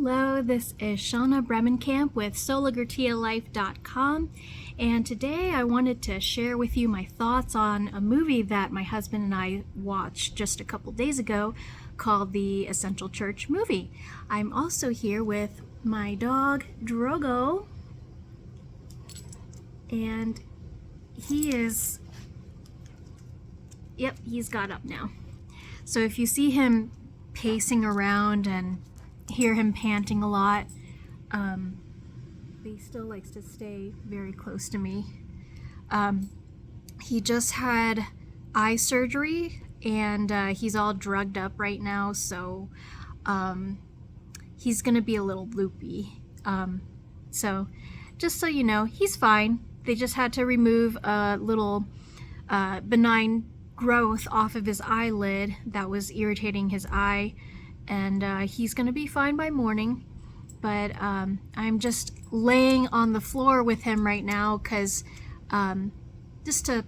Hello, this is Shauna Bremenkamp with SolaGertiaLife.com, and today I wanted to share with you my thoughts on a movie that my husband and I watched just a couple days ago called the Essential Church Movie. I'm also here with my dog Drogo, and he's got up now. So if you see him pacing around and hear him panting a lot, he still likes to stay very close to me. He just had eye surgery and he's all drugged up right now, so he's gonna be a little loopy. So just so you know, he's fine. They just had to remove a little benign growth off of his eyelid that was irritating his eye, and he's gonna be fine by morning. But I'm just laying on the floor with him right now because just to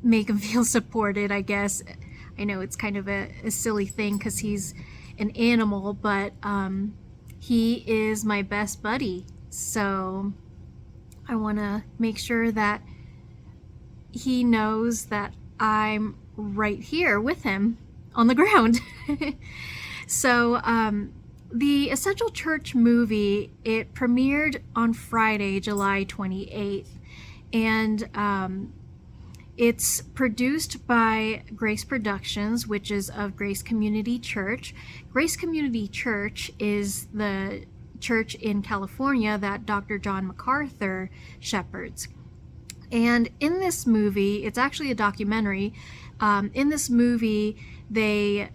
make him feel supported, I guess. I know it's kind of a silly thing because he's an animal, but he is my best buddy, so I want to make sure that he knows that I'm right here with him on the ground. So the Essential Church Movie, it premiered on Friday, July 28th, and it's produced by Grace Productions, which is of Grace Community Church. Grace Community Church is the church in California that Dr. John MacArthur shepherds. And in this movie, it's actually a documentary. In this movie, they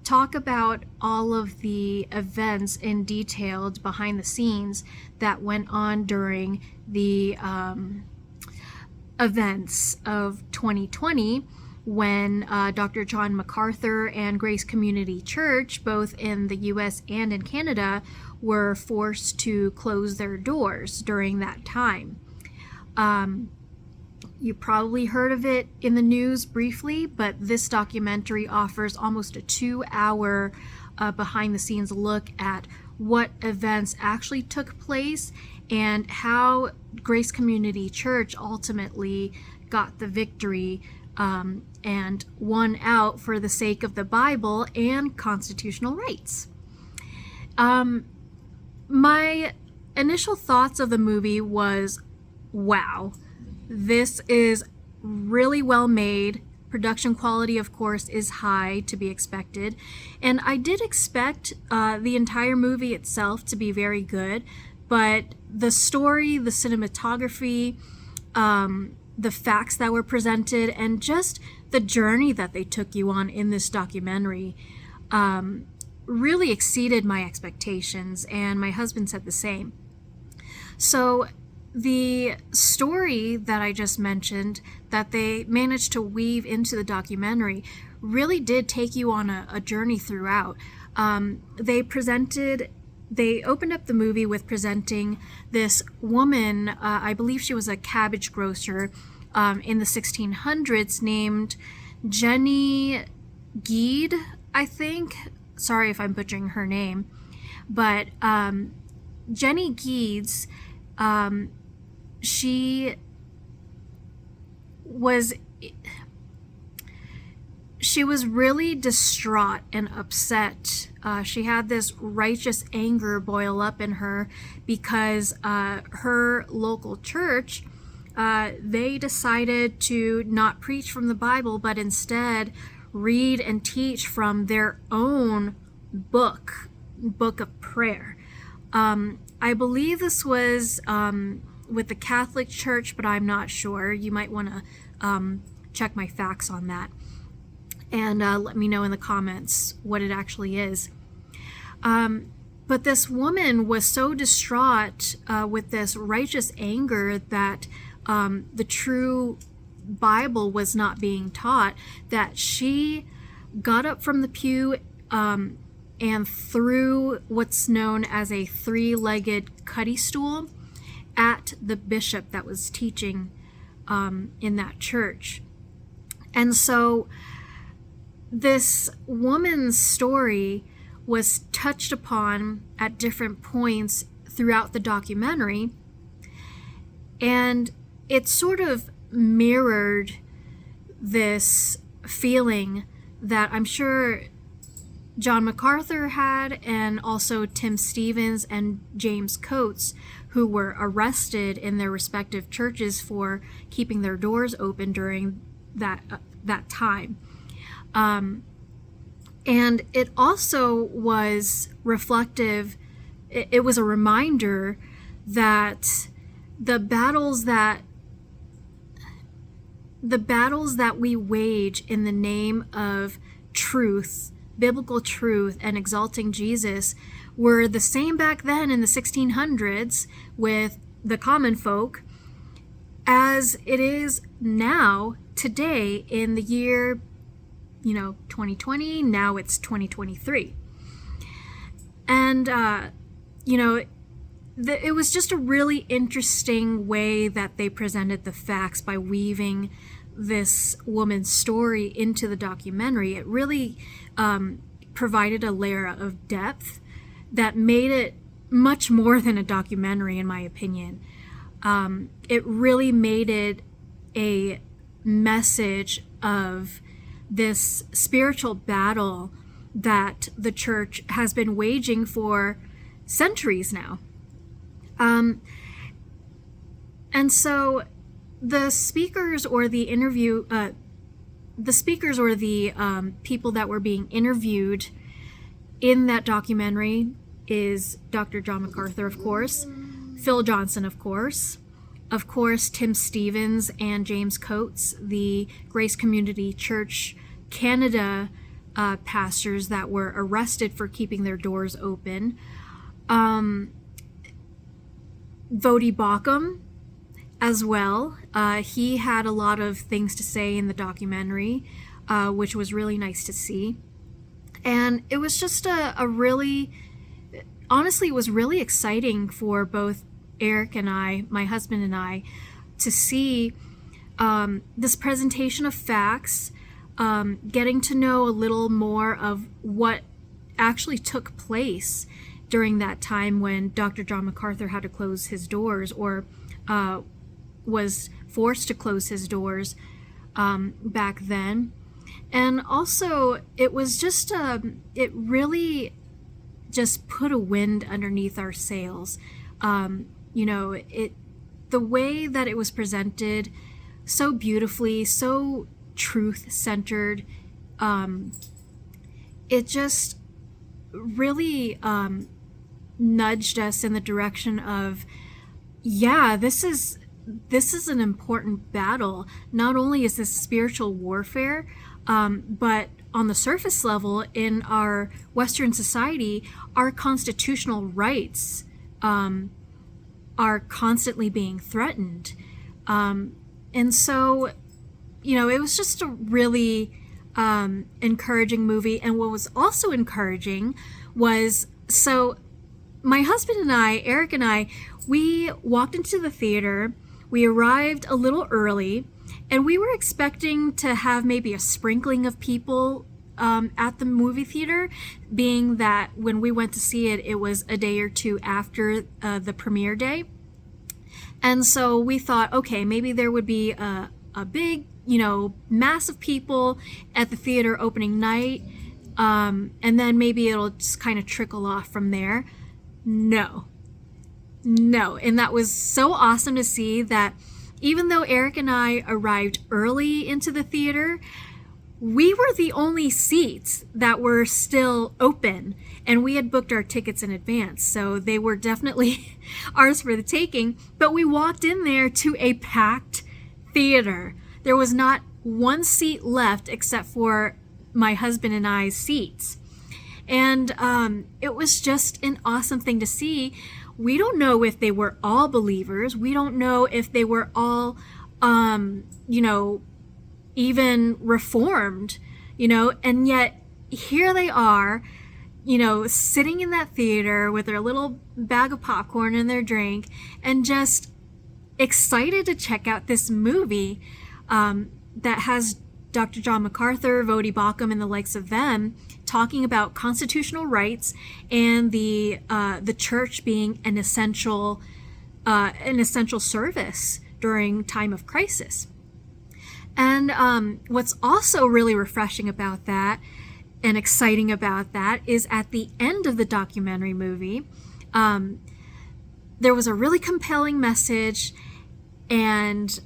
talk about all of the events in detailed behind the scenes that went on during the events of 2020 when Dr. John MacArthur and Grace Community Church, both in the US and in Canada, were forced to close their doors during that time. You probably heard of it in the news briefly, but this documentary offers almost a 2-hour behind-the-scenes look at what events actually took place and how Grace Community Church ultimately got the victory and won out for the sake of the Bible and constitutional rights. My initial thoughts of the movie was, wow. This is really well made. Production quality, of course, is high to be expected. And I did expect the entire movie itself to be very good, but the story, the cinematography, the facts that were presented, and just the journey that they took you on in this documentary really exceeded my expectations, and my husband said the same. So the story that I just mentioned that they managed to weave into the documentary really did take you on a journey throughout. They opened up the movie with presenting this woman, I believe she was a cabbage grocer in the 1600s, named Jenny Geed, I think. Sorry if I'm butchering her name. But Jenny Geeds, she was really distraught and upset. She had this righteous anger boil up in her because her local church, they decided to not preach from the Bible, but instead read and teach from their own book of prayer. I believe this was with the Catholic Church, but I'm not sure. You might want to check my facts on that and let me know in the comments what it actually is. But this woman was so distraught with this righteous anger that the true Bible was not being taught, that she got up from the pew and threw what's known as a 3-legged cuddy stool at the bishop that was teaching in that church. And so this woman's story was touched upon at different points throughout the documentary, and it sort of mirrored this feeling that I'm sure John MacArthur had, and also Tim Stevens and James Coates, who were arrested in their respective churches for keeping their doors open during that time. And it also was reflective, it was a reminder that the battles that we wage in the name of truth, biblical truth, and exalting Jesus were the same back then in the 1600s with the common folk as it is now, today, in the year 2020. Now it's 2023. And it was just a really interesting way that they presented the facts by weaving this woman's story into the documentary. It really provided a layer of depth that made it much more than a documentary, in my opinion. It really made it a message of this spiritual battle that the church has been waging for centuries now. And so the speakers or the people that were being interviewed in that documentary is Dr. John MacArthur, of course, Phil Johnson, of course, Tim Stevens and James Coates, the Grace Community Church Canada pastors that were arrested for keeping their doors open. Vodi Bakum as well. He had a lot of things to say in the documentary, which was really nice to see. And it was just honestly, it was really exciting for both Eric and I, my husband and I, to see this presentation of facts, getting to know a little more of what actually took place during that time when Dr. John MacArthur had to close his doors, or was forced to close his doors back then. And also, it was just, it really just put a wind underneath our sails. The way that it was presented so beautifully, so truth-centered, it just really nudged us in the direction of, yeah, this is an important battle. Not only is this spiritual warfare, but on the surface level in our Western society, our constitutional rights are constantly being threatened. And so, it was just a really encouraging movie. And what was also encouraging was, so my husband and I, Eric and I, we walked into the theater. We arrived a little early, and we were expecting to have maybe a sprinkling of people at the movie theater, being that when we went to see it, it was a day or two after the premiere day. And so we thought, okay, maybe there would be a big, mass of people at the theater opening night, and then maybe it'll just kind of trickle off from there. No. And that was so awesome to see that even though Eric and I arrived early into the theater, we were the only seats that were still open, and we had booked our tickets in advance, so they were definitely ours for the taking. But we walked in there to a packed theater. There was not one seat left except for my husband and I's seats. And it was just an awesome thing to see. We don't know if they were all believers. We don't know if they were all, even reformed, and yet here they are, sitting in that theater with their little bag of popcorn and their drink, and just excited to check out this movie that has Dr. John MacArthur, Vodi Bakum, and the likes of them talking about constitutional rights and the church being an essential service during time of crisis. And what's also really refreshing about that and exciting about that is at the end of the documentary movie, there was a really compelling message, and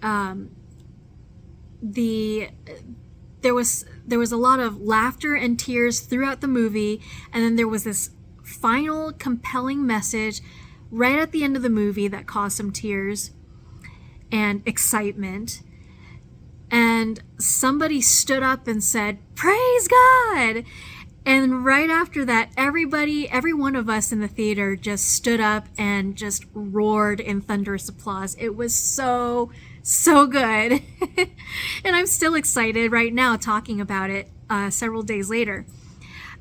there was a lot of laughter and tears throughout the movie, and then there was this final compelling message right at the end of the movie that caused some tears and excitement. And somebody stood up and said, "Praise God!" And right after that, every one of us in the theater just stood up and just roared in thunderous applause. It was so good. And I'm still excited right now talking about it several days later.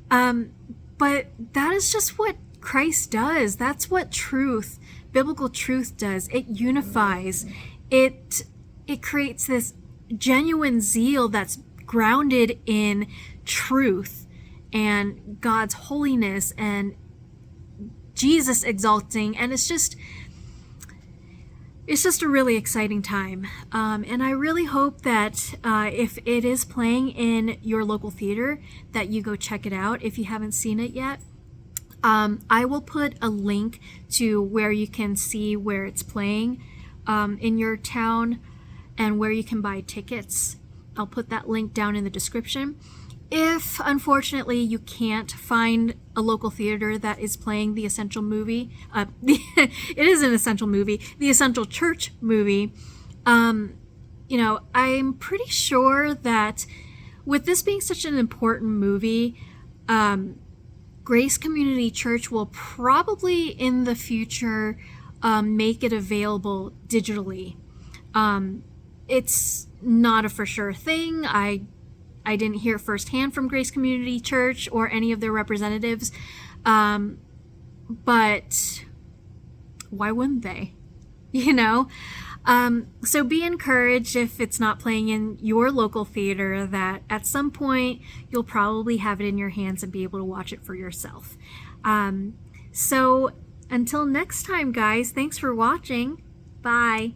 But that is just what Christ does. That's what biblical truth does. It unifies. It creates this genuine zeal that's grounded in truth and God's holiness and Jesus exalting, and it's just a really exciting time. And I really hope that if it is playing in your local theater, that you go check it out if you haven't seen it yet. I will put a link to where you can see where it's playing in your town and where you can buy tickets. I'll put that link down in the description. If, unfortunately, you can't find a local theater that is playing the Essential movie, it is an Essential movie, the Essential Church movie, I'm pretty sure that with this being such an important movie, Grace Community Church will probably in the future make it available digitally. It's not a for sure thing. I didn't hear firsthand from Grace Community Church or any of their representatives, but why wouldn't they? So be encouraged if it's not playing in your local theater, that at some point you'll probably have it in your hands and be able to watch it for yourself. So until next time, guys, thanks for watching. Bye.